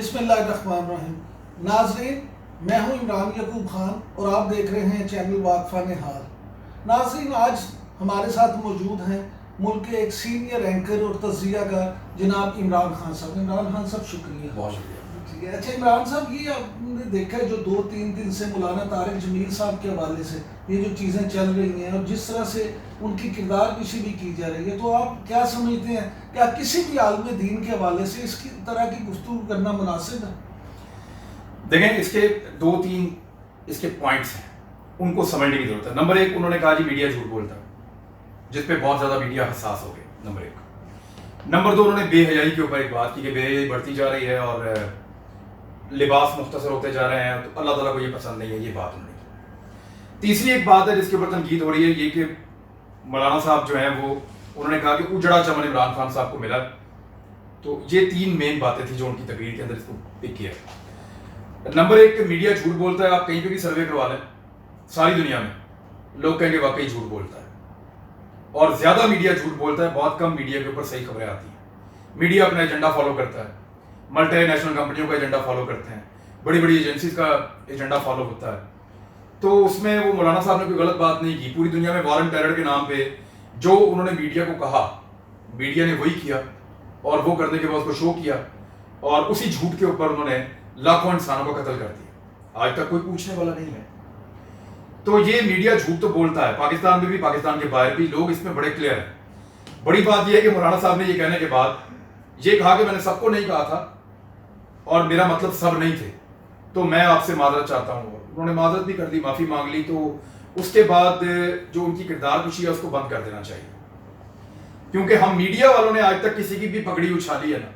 بسم اللہ الرحمن الرحیم. ناظرین، میں ہوں عمران یعقوب خان اور آپ دیکھ رہے ہیں چینل واقفہ نہال. ناظرین، آج ہمارے ساتھ موجود ہیں ملک کے ایک سینئر اینکر اور تجزیہ کار جناب عمران خان صاحب. عمران خان صاحب شکریہ. بہت شکریہ. ٹھیک ہے. اچھا عمران صاحب، یہ آپ نے دیکھا ہے جو 2-3 دن سے مولانا طارق جمیل صاحب کے حوالے سے یہ جو چیزیں چل رہی ہیں اور جس طرح سے ان کی کردار کشی بھی کی جا رہی ہے، تو آپ کیا سمجھتے ہیں کیا کسی بھی عالم دین کے حوالے سے اس کی طرح کی گفتگو کرنا مناسب ہے؟ دیکھیں، اس کے 2-3 اس کے پوائنٹس ہیں، ان کو سمجھنے کی ضرورت ہے. نمبر 1، انہوں نے کہا جی میڈیا جھوٹ بولتا ہے، جس پہ بہت زیادہ میڈیا حساس ہو گئے. نمبر 1. نمبر 2، انہوں نے بے حیائی کے اوپر ایک بات کی کہ بے حیائی بڑھتی جا رہی ہے اور لباس مختصر ہوتے جا رہے ہیں، تو اللہ تعالیٰ کو یہ پسند نہیں ہے. یہ بات انہوں نے کی. تیسری ایک بات ہے جس کے اوپر تنقید ہو رہی ہے، یہ کہ مولانا صاحب جو ہیں وہ انہوں نے کہا کہ اجڑا چمن عمران خان صاحب کو ملا. تو یہ 3 مین باتیں تھیں جو ان کی تقریر کے اندر اس کو پک کیا. نمبر 1 کہ میڈیا جھوٹ بولتا ہے. آپ کہیں پہ بھی سروے کروا لیں ساری دنیا میں، لوگ کہیں گے واقعی جھوٹ بولتا ہے. اور زیادہ میڈیا جھوٹ بولتا ہے، بہت کم میڈیا کے اوپر صحیح خبریں آتی ہیں. میڈیا اپنا ایجنڈا فالو کرتا ہے، ملٹی نیشنل کمپنیوں کا ایجنڈا فالو کرتے ہیں، بڑی بڑی ایجنسیز کا ایجنڈا فالو ہوتا ہے. تو اس میں وہ مولانا صاحب نے کوئی غلط بات نہیں کی. پوری دنیا میں وار اینڈ ٹیرر کے نام پہ جو انہوں نے میڈیا کو کہا، میڈیا نے وہی کیا اور وہ کرنے کے بعد اس کو شو کیا، اور اسی جھوٹ کے اوپر انہوں نے لاکھوں انسانوں کو قتل کر دیا. آج تک کوئی پوچھنے والا نہیں ہے. تو یہ میڈیا جھوٹ تو بولتا ہے، پاکستان میں بھی، پاکستان کے باہر بھی. لوگ اس میں بڑے کلیئر ہیں. بڑی بات یہ ہے کہ مولانا صاحب نے یہ کہنے کے بعد یہ کہا کہ میں نے سب کو نہیں کہا تھا اور میرا مطلب سب نہیں تھے، تو میں آپ سے معذرت چاہتا ہوں. انہوں نے معذرت بھی کر دی، معافی مانگ لی. تو اس کے بعد جو ان کی کردار کشی ہے اس کو بند کر دینا چاہیے، کیونکہ ہم میڈیا والوں نے آج تک کسی کی بھی پگڑی اچھالی ہے نا،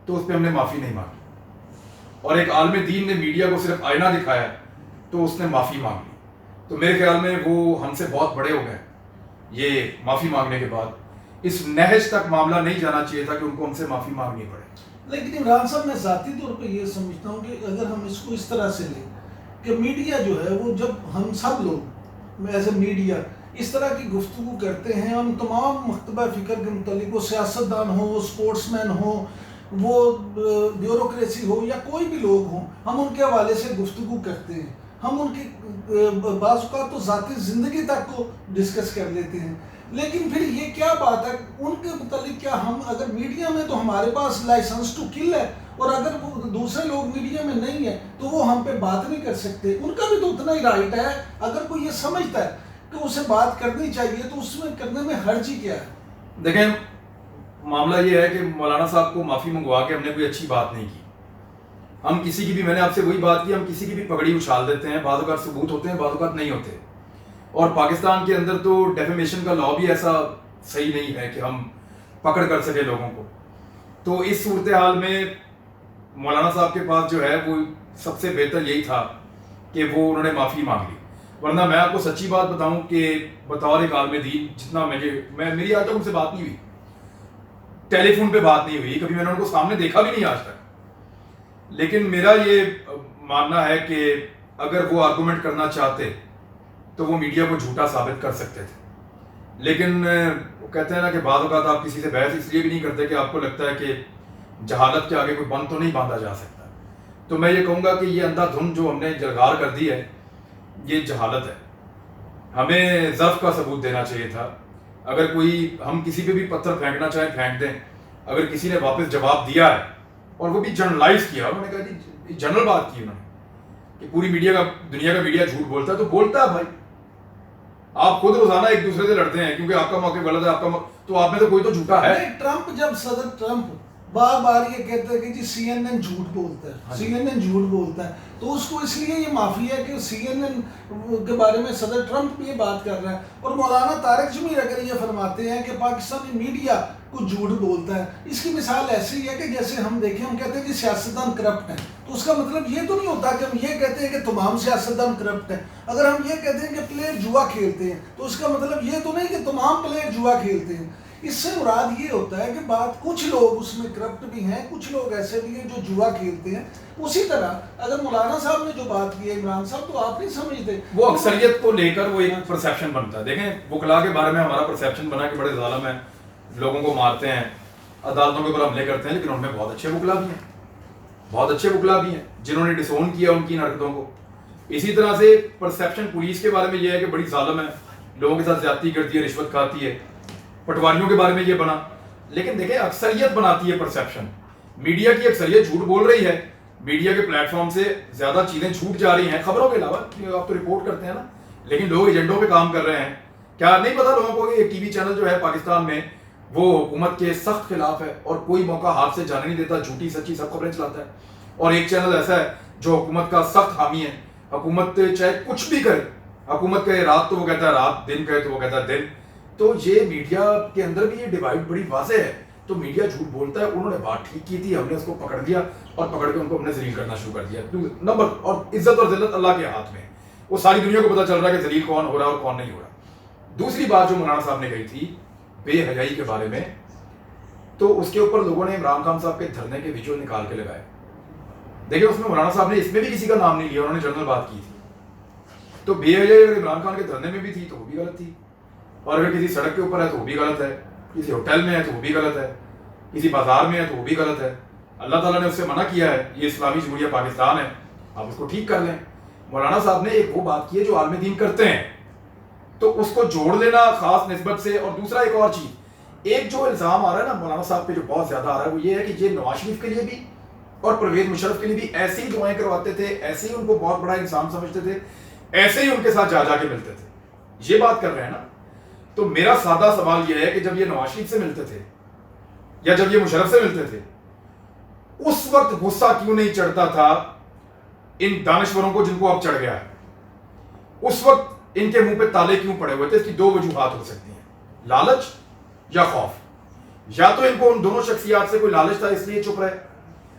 تو اس پہ ہم نے معافی نہیں مانگی. اور ایک عالم دین نے میڈیا کو صرف آئینہ دکھایا تو اس نے معافی مانگ لی. تو میرے خیال میں وہ ہم سے بہت بڑے ہو گئے. یہ معافی مانگنے کے بعد اس نہج تک معاملہ نہیں جانا چاہیے تھا کہ ان کو ہم سے معافی مانگنی پڑے. لیکن عمران صاحب، میں ذاتی طور پہ یہ سمجھتا ہوں کہ اگر ہم اس کو اس طرح سے لیں کہ میڈیا جو ہے وہ، جب ہم سب لوگ ایز اے میڈیا اس طرح کی گفتگو کرتے ہیں، ہم تمام مکتبہ فکر کے متعلق، وہ سیاستدان ہوں، وہ اسپورٹس مین ہوں، وہ بیوروکریسی ہو یا کوئی بھی لوگ ہوں، ہم ان کے حوالے سے گفتگو کرتے ہیں. ہم ان کی بعض اوقات تو ذاتی زندگی تک کو ڈسکس کر لیتے ہیں. لیکن پھر یہ کیا بات ہے ان کے متعلق؟ کیا ہم اگر میڈیا میں تو ہمارے پاس لائسنس ٹو کل ہے، اور اگر وہ دوسرے لوگ میڈیا میں نہیں ہے تو وہ ہم پہ بات نہیں کر سکتے؟ ان کا بھی تو اتنا ہی رائٹ ہے. اگر کوئی یہ سمجھتا ہے کہ اسے بات کرنی چاہیے تو اس میں کرنے میں حرج ہی کیا ہے؟ دیکھیں، معاملہ یہ ہے کہ مولانا صاحب کو معافی منگوا کے ہم نے کوئی اچھی بات نہیں کی. ہم کسی کی بھی، میں نے آپ سے وہی بات کی، ہم کسی کی بھی پگڑی اچھال دیتے ہیں. بعض اوقات ثبوت ہوتے ہیں، بعض اوقات نہیں ہوتے. اور پاکستان کے اندر تو ڈیفیمیشن کا لا بھی ایسا صحیح نہیں ہے کہ ہم پکڑ کر سکے لوگوں کو. تو اس صورتحال میں مولانا صاحب کے پاس جو ہے وہ سب سے بہتر یہی تھا کہ وہ انہوں نے معافی مانگ لی. ورنہ میں آپ کو سچی بات بتاؤں کہ بطور ایک عالم دین، جتنا میری آج تک ان سے بات نہیں ہوئی، ٹیلی فون پہ بات نہیں ہوئی، کبھی میں نے ان کو سامنے دیکھا بھی نہیں آج تک. لیکن میرا یہ ماننا ہے کہ اگر وہ آرگومنٹ کرنا چاہتے تو وہ میڈیا کو جھوٹا ثابت کر سکتے تھے. لیکن وہ کہتے ہیں نا کہ بعض اوقات آپ کسی سے بحث اس لیے بھی نہیں کرتے کہ آپ کو لگتا ہے کہ جہالت کے آگے کوئی بند تو نہیں باندھا جا سکتا. تو میں یہ کہوں گا کہ یہ اندھا دھند جو ہم نے جلگار کر دی ہے، یہ جہالت ہے. ہمیں ضعف کا ثبوت دینا چاہیے تھا. اگر کوئی، ہم کسی پہ بھی پتھر پھینکنا چاہیں پھینک دیں. اگر کسی نے واپس جواب دیا ہے اور وہ بھی جرنلائز کیا، انہوں نے کہا جی جنرل بات کی انہوں نے کہ پوری میڈیا کا، دنیا کا میڈیا جھوٹ بولتا ہے، تو بولتا ہے بھائی. آپ خود روزانہ ایک دوسرے سے لڑتے ہیں کیونکہ آپ کا موقع غلط ہے، آپ کا تو آپ میں تو کوئی تو جھوٹا ہے. ٹرمپ، جب صدر ٹرمپ بار بار یہ کہتا ہے کہ جی سی این این جھوٹ بولتا ہے، سی این این جھوٹ بولتا ہے، تو اس کو اس لیے یہ معافی ہے کہ سی این این کے بارے میں صدر ٹرمپ بھی یہ بات کر رہا ہے. اور مولانا طارق جمیل اگر یہ فرماتے ہیں کہ پاکستانی میڈیا کو جھوٹ بولتا ہے، اس کی مثال ایسی ہے کہ جیسے ہم دیکھیں، ہم کہتے ہیں کہ سیاستدان کرپٹ ہیں، تو اس کا مطلب یہ تو نہیں ہوتا کہ ہم یہ کہتے ہیں کہ تمام سیاستدان کرپٹ ہیں. اگر ہم یہ کہتے ہیں کہ پلیئر جوا کھیلتے ہیں تو اس کا مطلب یہ تو نہیں کہ تمام پلیئر جوا کھیلتے ہیں. اس سے مراد یہ ہوتا ہے کہ بات، کچھ لوگ اس میں کرپٹ بھی ہیں، کچھ لوگ ایسے بھی ہیں جو جوا کھیلتے ہیں. اسی طرح اگر مولانا صاحب نے جو بات کی ہے عمران صاحب، تو آپ نہیں سمجھتے وہ اکثریت کو لے کر وہ ایک پرسیپشن بنتا ہے. دیکھیں، وکلا کے بارے میں ہمارا پرسیپشن بنا کہ بڑے ظالم ہیں، لوگوں کو مارتے ہیں، عدالتوں کے اوپر حملے کرتے ہیں، لیکن ان میں بہت اچھے وکلا بھی ہیں. بہت اچھے وکلا بھی ہیں جنہوں نے ڈسون کیا ان کی ان حرکتوں کو. اسی طرح سے پرسیپشن پولیس کے بارے میں یہ ہے کہ بڑی ظالم ہے, لوگوں کے ساتھ زیادتی کرتی ہے, رشوت کھاتی ہے. پٹواریوں کے بارے میں یہ بنا. لیکن دیکھیں اکثریت بناتی ہے پرسیپشن. میڈیا کی اکثریت جھوٹ بول رہی ہے, میڈیا کے پلیٹ فارم سے زیادہ چیزیں چھوٹ جا رہی ہیں خبروں کے علاوہ. آپ تو رپورٹ کرتے ہیں نا, لیکن لوگ ایجنڈوں پہ کام کر رہے ہیں. کیا نہیں پتا لوگوں کو کہ ایک ٹی وی چینل جو ہے پاکستان میں وہ حکومت کے سخت خلاف ہے اور کوئی موقع ہاتھ سے جانے نہیں دیتا, جھوٹی سچی سب خبریں چلاتا ہے. اور ایک چینل ایسا ہے جو حکومت کا سخت حامی ہے, حکومت چاہے کچھ بھی کرے, حکومت کہے رات تو وہ کہتا ہے رات, دن کہے تو وہ کہتا ہے دن. تو یہ میڈیا کے اندر بھی یہ ڈیوائڈ بڑی واضح ہے. تو میڈیا جھوٹ بولتا ہے, انہوں نے بات ٹھیک کی تھی, ہم نے اس کو پکڑ دیا اور پکڑ کے ان کو ہم نے ذلیل کرنا شروع کر دیا. نمبر اور عزت اور ذلت اللہ کے ہاتھ میں, وہ ساری دنیا کو پتہ چل رہا ہے کہ ذلیل کون ہو رہا ہے اور کون نہیں ہو رہا. دوسری بات جو مولانا صاحب نے کہی تھی بے حیائی کے بارے میں, تو اس کے اوپر لوگوں نے عمران خان صاحب کے دھرنے کے ویڈیو نکال کے لگائے. دیکھیں اس میں مولانا صاحب نے اس میں بھی کسی کا نام نہیں لیا, انہوں نے جنرل بات کی تھی. تو بے حیائی اگر عمران خان کے دھرنے میں بھی تھی تو وہ بھی غلط تھی, اور اگر کسی سڑک کے اوپر ہے تو وہ بھی غلط ہے, کسی ہوٹل میں ہے تو وہ بھی غلط ہے, کسی بازار میں ہے تو وہ بھی غلط ہے. اللہ تعالیٰ نے اس سے منع کیا ہے, یہ اسلامی جمہوریہ پاکستان ہے, آپ اس کو ٹھیک کر لیں. مولانا صاحب نے ایک وہ بات کی ہے جو عالم دین کرتے ہیں, تو اس کو جوڑ لینا خاص نسبت سے. اور دوسرا ایک اور چیز, ایک جو الزام آ رہا ہے نا مولانا صاحب پہ جو بہت زیادہ آ رہا ہے وہ یہ ہے کہ یہ نواز شریف کے لیے بھی اور پرویز مشرف کے لیے بھی ایسے ہی دعائیں کرواتے تھے, ایسے ہی ان کو بہت بڑا انسان سمجھتے تھے, ایسے ہی ان کے ساتھ جا جا کے ملتے تھے. یہ بات کر رہے ہیں نا. تو میرا سادہ سوال یہ ہے کہ جب یہ نواز شریف سے ملتے تھے یا جب یہ مشرف سے ملتے تھے, اس وقت غصہ کیوں نہیں چڑھتا تھا ان دانشوروں کو جن کو اب چڑھ گیا ہے؟ اس وقت ان کے منہ پہ تالے کیوں پڑے ہوئے تھے؟ اس کی دو وجوہات ہو سکتی ہیں, لالچ یا خوف. یا تو ان کو ان دونوں شخصیات سے کوئی لالچ تھا اس لیے چپ رہے,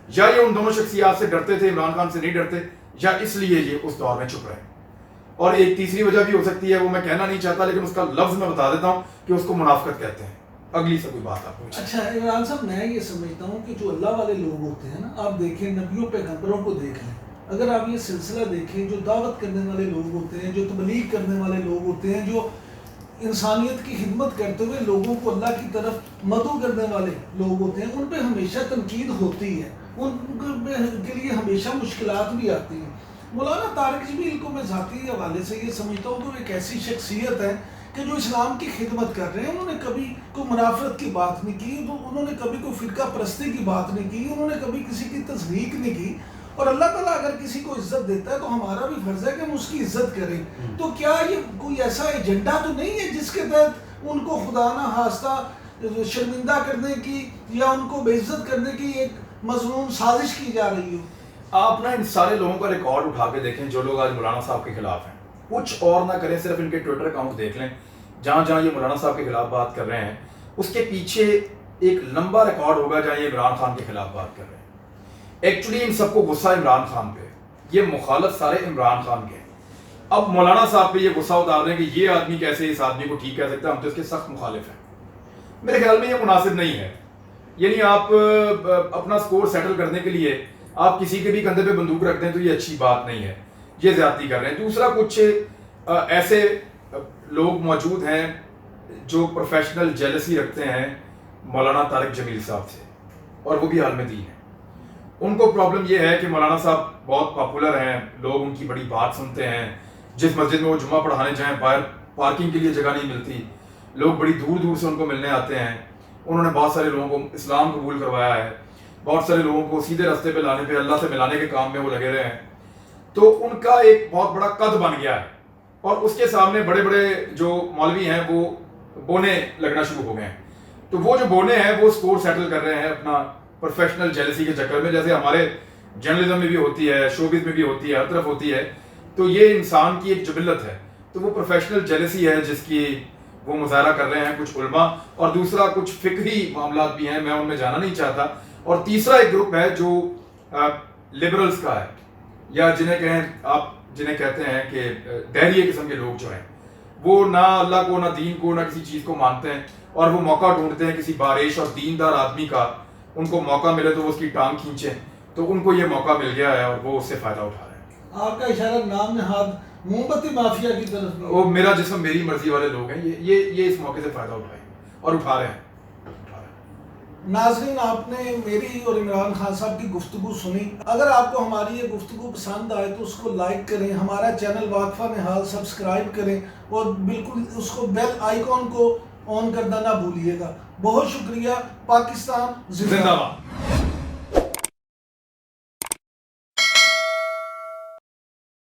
یا یہ ان دونوں شخصیات سے ڈرتے تھے, عمران خان سے نہیں ڈرتے, یا اس لیے یہ اس دور میں چپ رہے. اور ایک تیسری وجہ بھی ہو سکتی ہے, وہ میں کہنا نہیں چاہتا لیکن اس کا لفظ میں بتا دیتا ہوں کہ اس کو منافقت کہتے ہیں. اگلی سے کوئی بات آپ پوچھیں. اچھا عمران صاحب, میں یہ سمجھتا ہوں کہ جو اللہ والے لوگ ہوتے ہیں نا, آپ دیکھیں نبیوں پیغمبروں کو دیکھ لیں, اگر آپ یہ سلسلہ دیکھیں, جو دعوت کرنے والے لوگ ہوتے ہیں, جو تبلیغ کرنے والے لوگ ہوتے ہیں, جو انسانیت کی خدمت کرتے ہوئے لوگوں کو اللہ کی طرف مدعو کرنے والے لوگ ہوتے ہیں, ان پہ ہمیشہ تنقید ہوتی ہے, ان کے لیے ہمیشہ مشکلات بھی آتی ہیں. مولانا طارق جمیل کو میں ذاتی حوالے سے یہ سمجھتا ہوں کہ وہ ایک ایسی شخصیت ہے کہ جو اسلام کی خدمت کر رہے ہیں. انہوں نے کبھی کوئی منافرت کی بات نہیں کی, انہوں نے کبھی کوئی فرقہ پرستی کی بات نہیں کی, انہوں نے کبھی کسی کی تصدیق نہیں کی. اور اللہ تعالیٰ اگر کسی کو عزت دیتا ہے تو ہمارا بھی فرض ہے کہ ہم اس کی عزت کریں. تو کیا یہ کوئی ایسا ایجنڈا تو نہیں ہے جس کے تحت ان کو خدا نہ خواستہ شرمندہ کرنے کی یا ان کو بے عزت کرنے کی ایک مضمون سازش کی جا رہی ہو؟ آپ نا ان سارے لوگوں کا ریکارڈ اٹھا کے دیکھیں جو لوگ آج مولانا صاحب کے خلاف ہیں, کچھ اور نہ کریں, صرف ان کے ٹویٹر اکاؤنٹ دیکھ لیں. جہاں جہاں یہ مولانا صاحب کے خلاف بات کر رہے ہیں اس کے پیچھے ایک لمبا ریکارڈ ہوگا جہاں یہ عمران خان کے خلاف بات کر رہے ہیں. ایکچولی ان سب کو غصہ عمران خان پہ, یہ مخالف سارے عمران خان کے ہیں. اب مولانا صاحب پہ یہ غصہ اتار رہے ہیں کہ یہ آدمی کیسے اس آدمی کو ٹھیک کہہ سکتا ہے, ہم تو اس کے سخت مخالف ہیں. میرے خیال میں یہ مناسب نہیں ہے. یعنی آپ اپنا سکور سیٹل کرنے کے لیے آپ کسی کے بھی کندھے پہ بندوق رکھ دیں تو یہ اچھی بات نہیں ہے, یہ زیادتی کر رہے ہیں. دوسرا, کچھ ایسے لوگ موجود ہیں جو پروفیشنل جیلسی رکھتے ہیں مولانا طارق جمیل صاحب سے, اور وہ بھی عالم دین ہیں. ان کو پرابلم یہ ہے کہ مولانا صاحب بہت پاپولر ہیں, لوگ ان کی بڑی بات سنتے ہیں. جس مسجد میں وہ جمعہ پڑھانے جائیں باہر پارکنگ کے لیے جگہ نہیں ملتی, لوگ بڑی دور دور سے ان کو ملنے آتے ہیں. انہوں نے بہت سارے لوگوں کو اسلام قبول کروایا ہے, بہت سارے لوگوں کو سیدھے راستے پہ لانے پہ اللہ سے ملانے کے کام میں وہ لگے رہے ہیں. تو ان کا ایک بہت بڑا قد بن گیا ہے, اور اس کے سامنے بڑے بڑے جو مولوی ہیں وہ بونے لگنا شروع ہو گئے ہیں. تو وہ جو بونے ہیں وہ سکور سیٹل کر رہے ہیں اپنا پروفیشنل جیلسی کے چکر میں, جیسے ہمارے جرنلزم میں بھی ہوتی ہے, شوبز میں بھی ہوتی ہے, ہر طرف ہوتی ہے. تو یہ انسان کی ایک جبلت ہے. تو وہ پروفیشنل جیلسی ہے جس کی وہ مظاہرہ کر رہے ہیں کچھ علماء, اور دوسرا کچھ فقہی معاملات بھی ہیں, میں ان میں جانا نہیں چاہتا. اور تیسرا ایک گروپ ہے جو لبرلز کا ہے, یا جنہیں کہیں آپ جنہیں کہتے ہیں کہ دہریے قسم کے لوگ جو ہیں, وہ نہ اللہ کو نہ دین کو نہ کسی چیز کو مانتے ہیں, اور وہ موقع ڈھونڈتے ہیں کسی بارش اور دیندار آدمی کا, ان کو موقع ملے تو وہ اس کی ٹانگ کھینچیں. تو ان کو یہ موقع مل گیا ہے اور وہ اس سے فائدہ اٹھا رہے ہیں. آپ کا اشارہ نام نہاد موم بتی مافیا کی طرف, وہ میرا جسم میری مرضی والے لوگ ہیں, یہ اس موقع سے فائدہ اٹھائیں اور اٹھا رہے ہیں. ناظرین آپ نے میری اور عمران خان صاحب کی گفتگو سنی. اگر آپ کو ہماری یہ گفتگو پسند آئے تو اس کو لائک کریں, ہمارا چینل واقفہ نہال سبسکرائب کریں اور بالکل اس کو بیل آئیکن کو آن کرنا نہ بھولیے گا. بہت شکریہ. پاکستان زندہ باد.